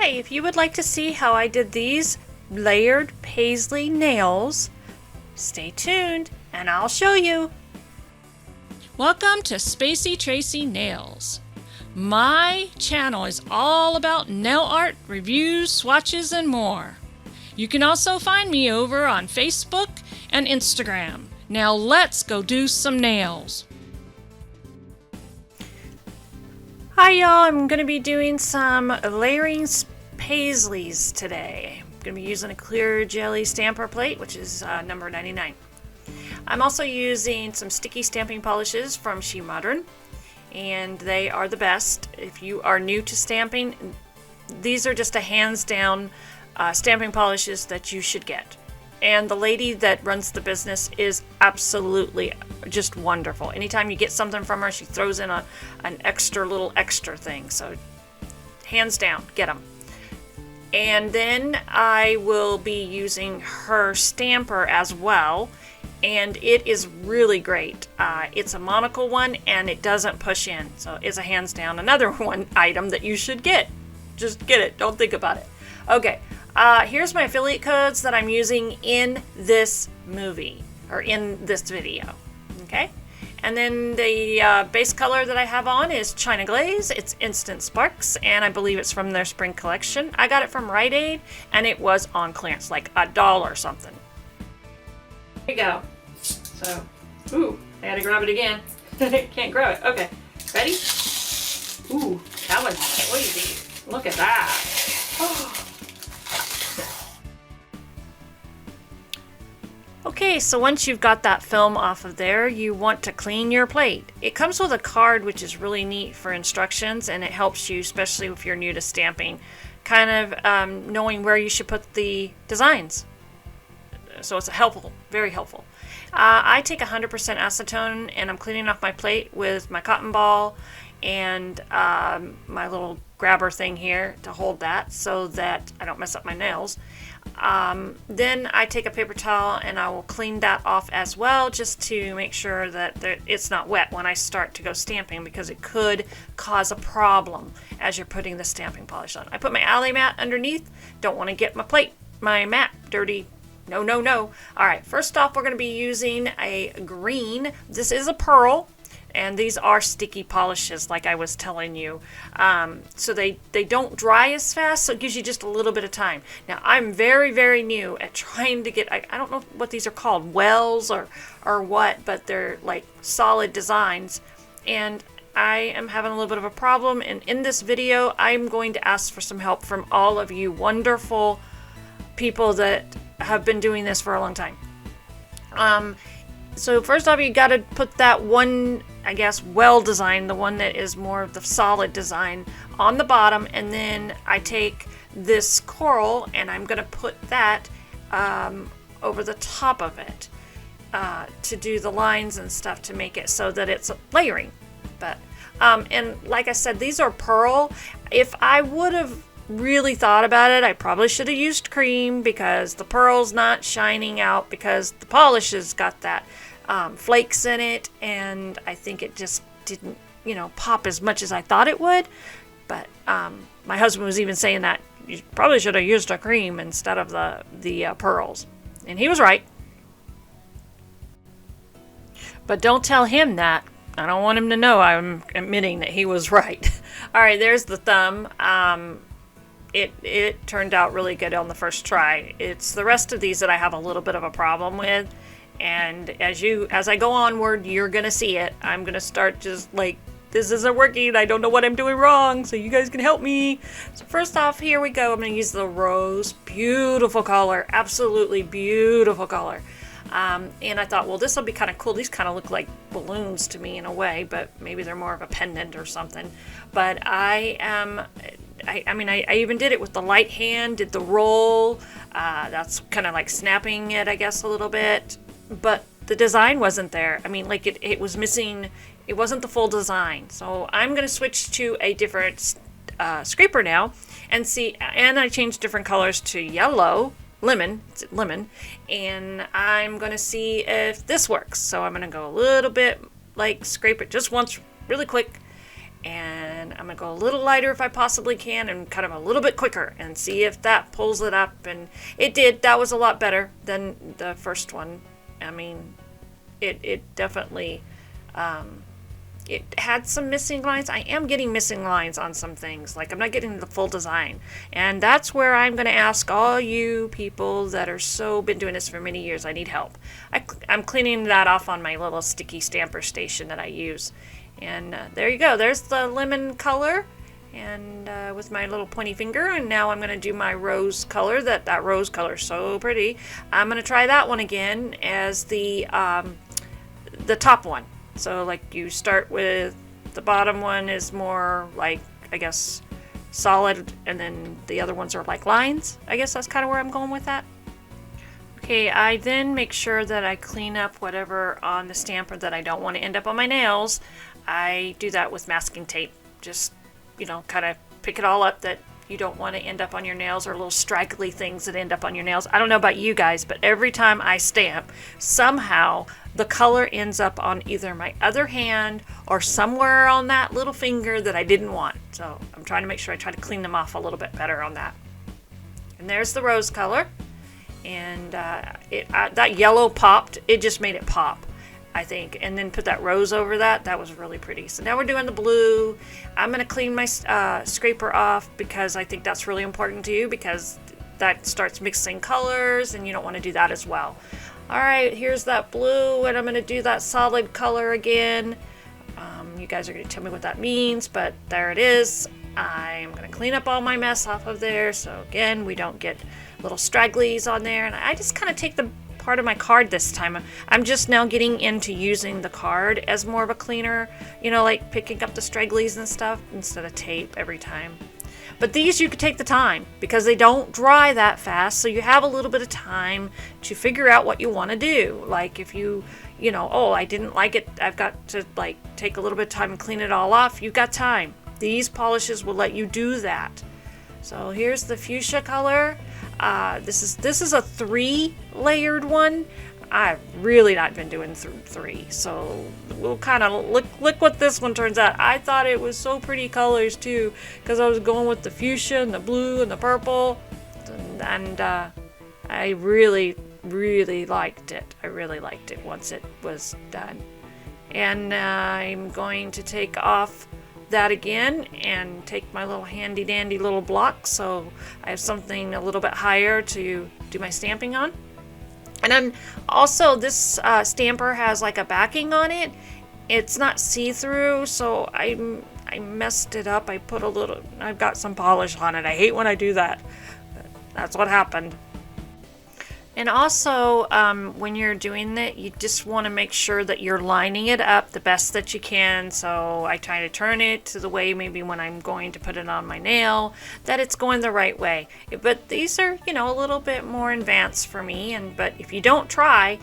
Hi, if you would like to see how I did these layered paisley nails, stay tuned and I'll show you. Welcome to Spacey Tracy Nails. My channel is all about nail art, reviews, swatches, and more. You can also find me over on Facebook and Instagram. Now let's go do some nails. Hi y'all, I'm going to be doing some layering Paisley's today. I'm going to be using a clear Jelly Stamper plate, which is number 99. I'm also using some sticky stamping polishes from Shemodern, and they are the best. If you are new to stamping, these are just a hands down stamping polishes that you should get. And the lady that runs the business is absolutely just wonderful. Anytime you get something from her, she throws in an extra thing. So hands down, get them. And then I will be using her stamper as well. And it is really great. It's a monocle one and it doesn't push in. So it's a hands down another one item that you should get. Just get it. Don't think about it. Okay. Here's my affiliate codes that I'm using in this movie, or in this video, okay? And then the base color that I have on is China Glaze. It's Instant Sparks, and I believe it's from their spring collection. I got it from Rite Aid, and it was on clearance, like $1 something. Here you go. So, ooh, I gotta grab it again. Can't grab it. Okay, ready? Ooh, that one's noisy. Look at that. Oh. Okay, so once you've got that film off of there, you want to clean your plate. It comes with a card, which is really neat for instructions, and it helps you, especially if you're new to stamping, kind of knowing where you should put the designs. So it's helpful, very helpful. I take 100% acetone, and I'm cleaning off my plate with my cotton ball and my little grabber thing here to hold that so that I don't mess up my nails. Then I take a paper towel and I will clean that off as well, just to make sure that it's not wet when I start to go stamping, because it could cause a problem as you're putting the stamping polish on. I put my alley mat underneath. Don't want to get my mat dirty. No, no, no. All right, first off, we're going to be using a green. This is a pearl. And these are sticky polishes, like I was telling you. So they don't dry as fast, so it gives you just a little bit of time. Now, I'm very, very new at trying to get, I don't know what these are called, wells or what, but they're like solid designs. And I am having a little bit of a problem. And in this video, I'm going to ask for some help from all of you wonderful people that have been doing this for a long time. So first off, you got to put that one, I guess, well design, the one that is more of the solid design, on the bottom, and then I take this coral and I'm going to put that over the top of it to do the lines and stuff to make it so that it's layering. But and like I said, these are pearl. If I would have really thought about it, I probably should have used cream, because the pearl's not shining out because the polish has got that flakes in it, and I think it just didn't, pop as much as I thought it would. But my husband was even saying that you probably should have used a cream instead of the pearls, and he was right. But don't tell him that. I don't want him to know I'm admitting that he was right. All right, there's the thumb. It turned out really good on the first try. It's the rest of these that I have a little bit of a problem with. And as I go onward, you're going to see it. I'm going to start just like, this isn't working. I don't know what I'm doing wrong, so you guys can help me. So first off, here we go. I'm going to use the rose. Beautiful color. Absolutely beautiful color. And I thought, well, this will be kind of cool. These kind of look like balloons to me in a way, but maybe they're more of a pendant or something. But I even did it with the light hand, did the roll. That's kind of like snapping it, I guess, a little bit. But the design wasn't there. I mean, like it was missing. It wasn't the full design. So I'm going to switch to a different scraper now and see. And I changed different colors to yellow, lemon, and I'm going to see if this works. So I'm going to go a little bit, like scrape it just once really quick. And And I'm going to go a little lighter if I possibly can and kind of a little bit quicker and see if that pulls it up. And it did. That was a lot better than the first one. I mean, it definitely, it had some missing lines. I am getting missing lines on some things. Like I'm not getting the full design. And that's where I'm going to ask all you people that are been doing this for many years. I need help. I'm cleaning that off on my little sticky stamper station that I use. And there you go. There's the lemon color, and with my little pointy finger. And now I'm going to do my rose color. That rose color is so pretty. I'm going to try that one again as the top one. So like you start with the bottom one is more like, I guess, solid, and then the other ones are like lines. I guess that's kind of where I'm going with that. Okay, I then make sure that I clean up whatever on the stamper that I don't want to end up on my nails. I do that with masking tape. Just, kind of pick it all up that you don't want to end up on your nails, or little straggly things that end up on your nails. I don't know about you guys, but every time I stamp, somehow the color ends up on either my other hand or somewhere on that little finger that I didn't want. So I'm trying to make sure I try to clean them off a little bit better on that. And there's the rose color. And that yellow popped. It just made it pop, I think. And then put that rose over that. That was really pretty. So now we're doing the blue. I'm going to clean my scraper off because I think that's really important to you, because that starts mixing colors and you don't want to do that as well. All right, here's that blue, and I'm going to do that solid color again. You guys are going to tell me what that means, but there it is. I'm going to clean up all my mess off of there, so again, we don't get little stragglies on there. And I just kind of take the part of my card this time. I'm just now getting into using the card as more of a cleaner, like picking up the stragglies and stuff instead of tape every time. But these you could take the time because they don't dry that fast, so you have a little bit of time to figure out what you want to do. Like if oh, I didn't like it, I've got to take a little bit of time and clean it all off. You've got time. These polishes will let you do that. So here's the fuchsia color. This is a 3-layered one. I've really not been doing 3, so we'll kind of look what this one turns out. I thought it was so pretty colors too, because I was going with the fuchsia and the blue and the purple, and I really liked it. I really liked it once it was done. And I'm going to take off that again and take my little handy dandy little block, so I have something a little bit higher to do my stamping on. And then also this stamper has like a backing on it. It's not see-through, so I messed it up. I've got some polish on it. I hate when I do that. That's what happened. And also, when you're doing that, you just want to make sure that you're lining it up the best that you can. So I try to turn it to the way, maybe when I'm going to put it on my nail, that it's going the right way. But these are, a little bit more advanced for me. But if you don't try,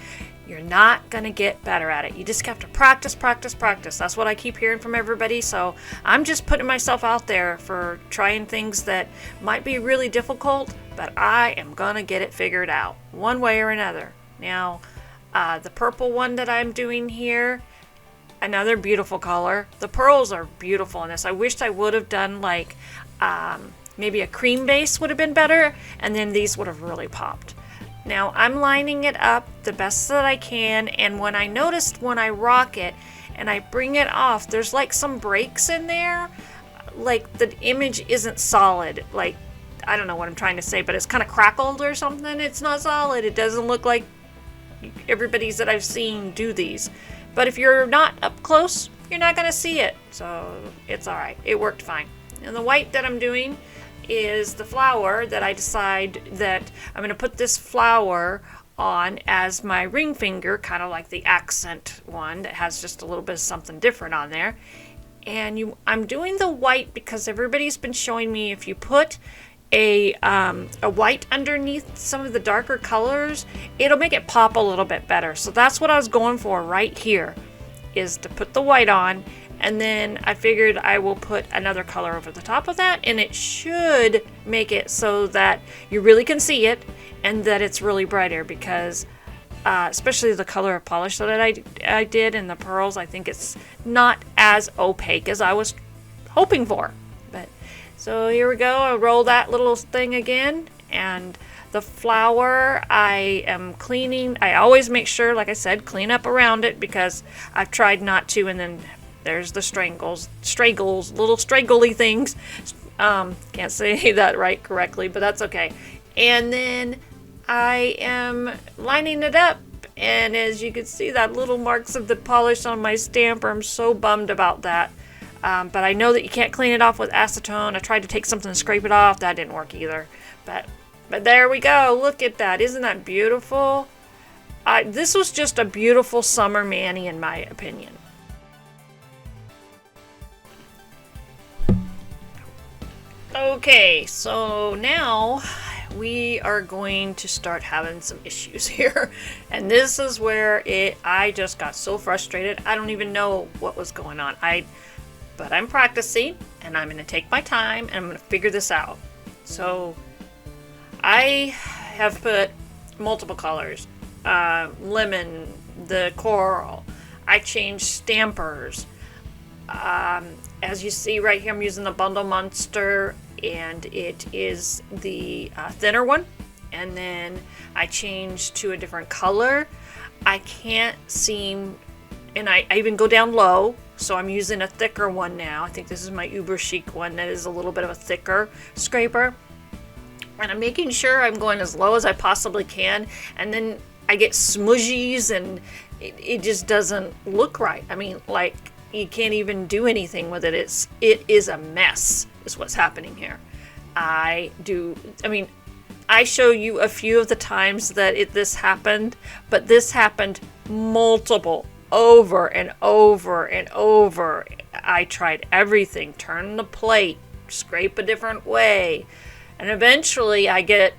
you're not going to get better at it. You just have to practice. That's what I keep hearing from everybody. So I'm just putting myself out there for trying things that might be really difficult, but I am going to get it figured out one way or another. Now, the purple one that I'm doing here, another beautiful color. The pearls are beautiful in this. I wished I would have done maybe a cream base would have been better, and then these would have really popped. Now I'm lining it up the best that I can, and when I rock it and I bring it off, there's like some breaks in there, like the image isn't solid. Like, I don't know what I'm trying to say, but it's kind of crackled or something. It's not solid. It doesn't look like everybody's that I've seen do these. But if you're not up close, you're not going to see it. So it's all right. It worked fine. And the white that I'm doing is the flower that I decide that I'm going to put this flower on as my ring finger, kind of like the accent one that has just a little bit of something different on there. And I'm doing the white because everybody's been showing me if you put a white underneath some of the darker colors, it'll make it pop a little bit better. So that's what I was going for right here, is to put the white on, and then I figured I will put another color over the top of that, and it should make it so that you really can see it and that it's really brighter, because especially the color of polish that I did in the pearls, I think it's not as opaque as I was hoping for. But so here we go. I roll that little thing again, and the flower I am cleaning. I always make sure, like I said, clean up around it, because I've tried not to, and then there's the straggles, little straggly things. Can't say that right correctly, but that's okay. And then I am lining it up, and as you can see, that little marks of the polish on my stamper. I'm so bummed about that. But I know that you can't clean it off with acetone. I tried to take something to scrape it off. That didn't work either. But there we go. Look at that. Isn't that beautiful? This was just a beautiful summer mani, in my opinion. Okay, so now we are going to start having some issues here. And this is where I just got so frustrated. I don't even know what was going on. But I'm practicing, and I'm going to take my time, and I'm going to figure this out. So I have put multiple colors. Lemon, the coral. I changed stampers. As you see right here, I'm using the Bundle Monster, and it is the thinner one. And then I changed to a different color. I can't seem, and I even go down low, so I'm using a thicker one now. I think this is my Uber Chic one that is a little bit of a thicker scraper. And I'm making sure I'm going as low as I possibly can, and then I get smudgies, and it just doesn't look right. I mean, like, you can't even do anything with it. It is a mess, is what's happening here. I show you a few of the times that this happened, but this happened multiple, over and over and over. I tried everything, turn the plate, scrape a different way, and eventually I get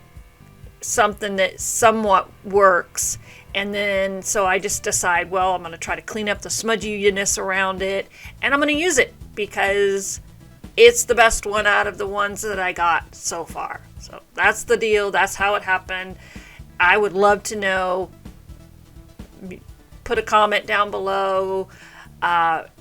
something that somewhat works. And then, so I just decide, well, I'm going to try to clean up the smudginess around it, and I'm going to use it because it's the best one out of the ones that I got so far. So that's the deal. That's how it happened. I would love to know. Put a comment down below.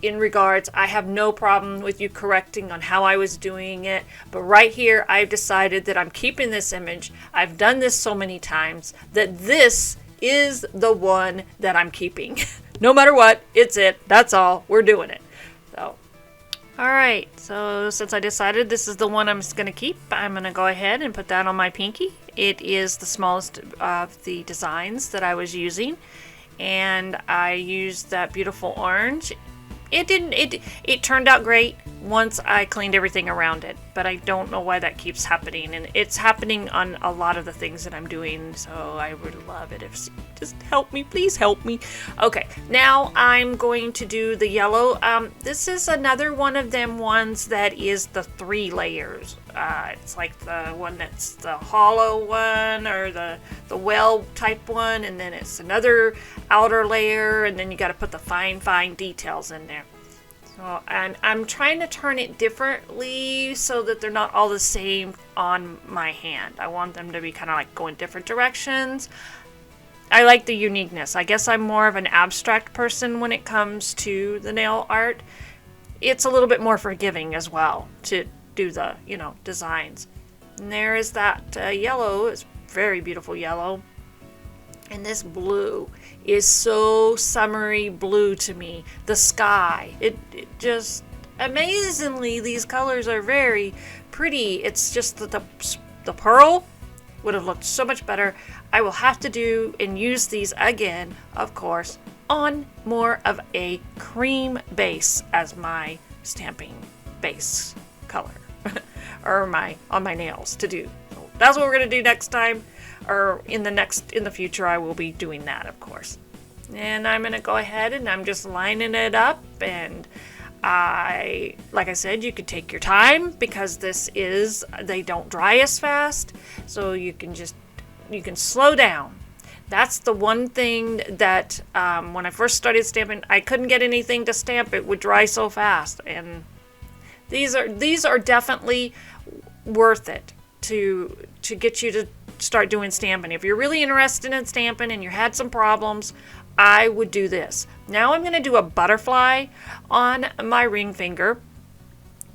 In regards, I have no problem with you correcting on how I was doing it, but right here I've decided that I'm keeping this image. I've done this so many times that this is the one that I'm keeping. No matter what, it's it. That's all. We're doing it. So, alright, so since I decided this is the one I'm just going to keep, I'm going to go ahead and put that on my pinky. It is the smallest of the designs that I was using, and I used that beautiful orange. It turned out great once I cleaned everything around it, but I don't know why that keeps happening, and it's happening on a lot of the things that I'm doing, so I would love it if just help me, please help me. Okay, now I'm going to do the yellow. This is another one of them ones that is the 3 layers. It's like the one that's the hollow one, or the well type one, and then it's another outer layer, and then you got to put the fine details in there. So, and I'm trying to turn it differently so that they're not all the same on my hand. I want them to be kind of like going different directions. I like the uniqueness. I guess I'm more of an abstract person when it comes to the nail art. It's a little bit more forgiving as well to do the, designs. And there is that yellow. It's very beautiful yellow. And this blue is so summery blue to me. The sky. It just, amazingly, these colors are very pretty. It's just that the pearl would have looked so much better. I will have to do and use these again, of course, on more of a cream base as my stamping base color. Or on my nails to do. So that's what we're going to do next time. Or in the future, I will be doing that, of course. And I'm going to go ahead and I'm just lining it up, and like I said, you could take your time because they don't dry as fast, so you can slow down. That's the one thing that when I first started stamping, I couldn't get anything to stamp. It would dry so fast, and these are definitely worth it to get you to start doing stamping. If you're really interested in stamping and you had some problems, I would do this. Now I'm going to do a butterfly on my ring finger,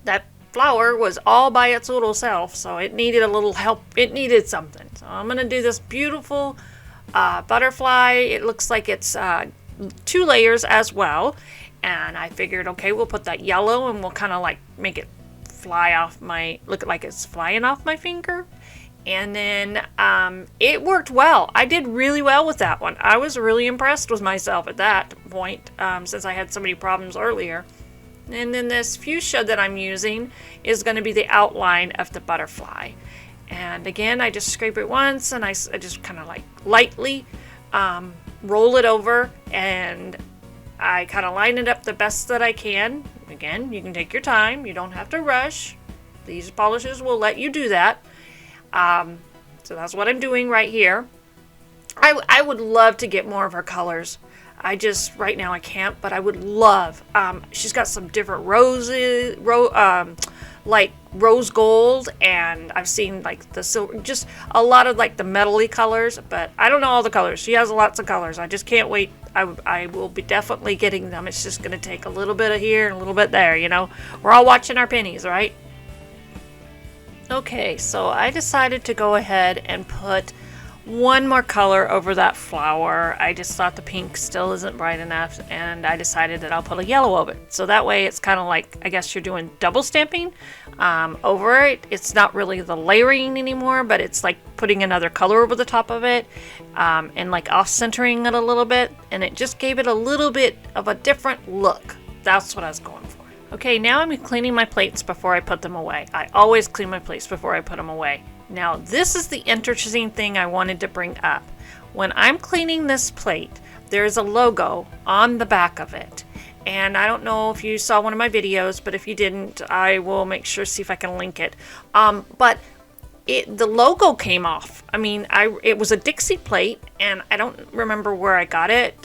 that flower was all by its little self, so it needed a little help. It needed something. So I'm going to do this beautiful butterfly. It looks like it's 2 layers as well. And I figured, okay, we'll put that yellow and we'll kind of like make it fly off my, look like it's flying off my finger. And then it worked well. I did really well with that one. I was really impressed with myself at that point, since I had so many problems earlier. And then this fuchsia that I'm using is going to be the outline of the butterfly. And again, I just scrape it once and I just kind of like lightly roll it over, and I kind of line it up the best that I can. Again, you can take your time. You don't have to rush. These polishes will let you do that. So that's what I'm doing right here. I would love to get more of her colors. Right now I can't, but I would love. She's got some different roses, like rose gold, and I've seen like the silver, just a lot of like the metally colors, but I don't know all the colors. She has lots of colors. I just can't wait. I will be definitely getting them. It's just going to take a little bit of here and a little bit there, you know. We're all watching our pennies, right? Okay, so I decided to go ahead and put one more color over that flower. I just thought the pink still isn't bright enough, and I decided that I'll put a yellow over it. So that way it's kind of like, I guess you're doing double stamping over it. It's not really the layering anymore, but it's like putting another color over the top of it, and like off-centering it a little bit, and it just gave it a little bit of a different look. That's what I was going for. Okay, now I'm cleaning my plates before I put them away. I always clean my plates before I put them away. Now, this is the interesting thing I wanted to bring up. When I'm cleaning this plate, there's a logo on the back of it. And I don't know if you saw one of my videos, but if you didn't, I will make sure, see if I can link it. But the logo came off. I mean, it was a Dixie plate, and I don't remember where I got it.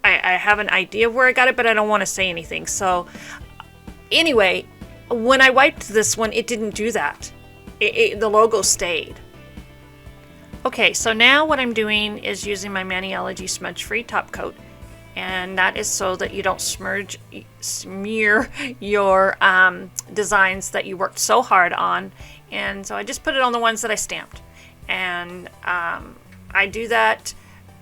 I have an idea of where I got it, but I don't want to say anything. So anyway, when I wiped this one, it didn't do that. The logo stayed. Okay, so now what I'm doing is using my Maniology smudge-free top coat, and that is so that you don't smear your designs that you worked so hard on. And so I just put it on the ones that I stamped, and I do that,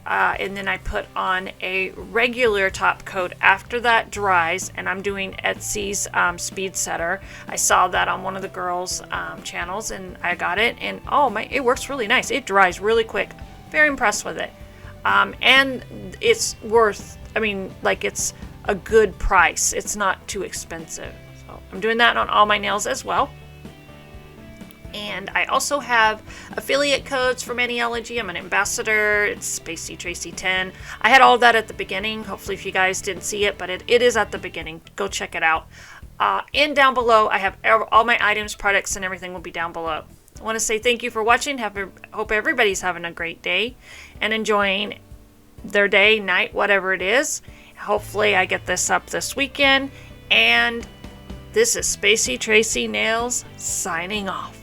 and then I put on a regular top coat after that dries, and I'm doing Etsy's Speed Setter. I saw that on one of the girls' channels, and I got it, and oh my, it works really nice. It dries really quick. Very impressed with it. And it's worth, I mean, like, it's a good price. It's not too expensive. So I'm doing that on all my nails as well. And I also have affiliate codes for Maniology. I'm an ambassador. It's Spacey Tracy 10. I had all that at the beginning. Hopefully if you guys didn't see it, but it is at the beginning. Go check it out. And down below, I have all my items, products, and everything will be down below. I want to say thank you for watching. Hope everybody's having a great day and enjoying their day, night, whatever it is. Hopefully I get this up this weekend. And this is Spacey Tracy Nails signing off.